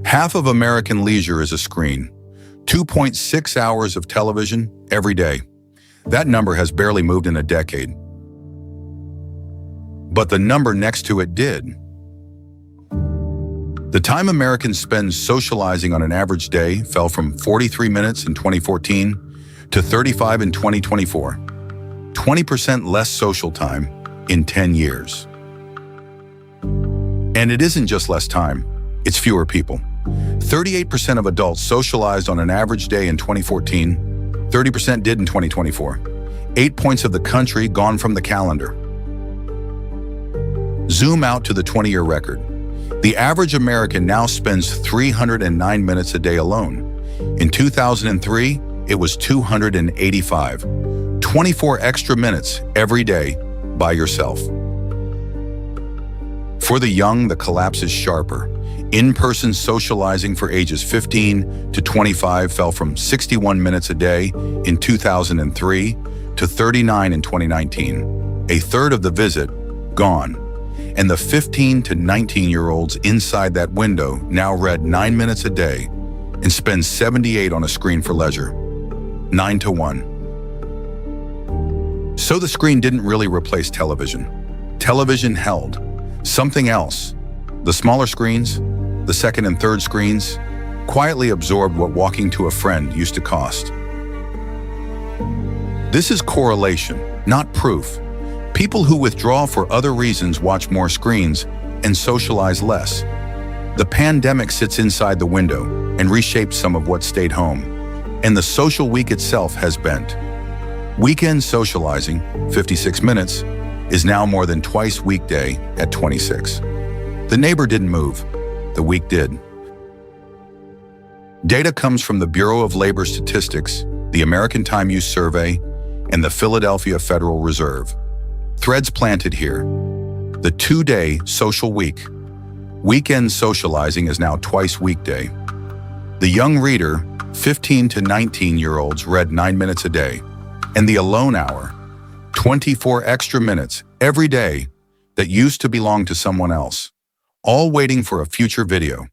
Half of American leisure is a screen. 2.6 hours of television every day. That number has barely moved in a decade. But the number next to it did. The time Americans spend socializing on an average day fell from 43 minutes in 2014 to 35 in 2024. 20% less social time in 10 years. And it isn't just less time, it's fewer people. 38% of adults socialized on an average day in 2014, 30% did in 2024. 8 points of the country gone from the calendar. Zoom out to the 20-year record. The average American now spends 309 minutes a day alone. In 2003, it was 285. 24 extra minutes every day by yourself. For the young, the collapse is sharper. In-person socializing for ages 15 to 25 fell from 61 minutes a day in 2003 to 39 in 2019. A third of the visit gone. And the 15 to 19-year-olds inside that window now read 9 minutes a day and spend 78 on a screen for leisure. 9 to 1. So the screen didn't really replace television. Television held something else. The smaller screens, the second and third screens, quietly absorbed what walking to a friend used to cost. This is correlation, not proof. People who withdraw for other reasons watch more screens and socialize less. The pandemic sits inside the window and reshapes some of what stayed home. And the social week itself has bent. Weekend socializing, 56 minutes, is now more than twice weekday at 26. The neighbor didn't move. The week did. Data comes from the Bureau of Labor Statistics, the American Time Use Survey, and the Philadelphia Federal Reserve. Threads planted here. The 2-day social week. Weekend socializing is now twice weekday. The young reader, 15 to 19-year-olds, read 9 minutes a day. And the alone hour, 24 extra minutes every day that used to belong to someone else, all waiting for a future video.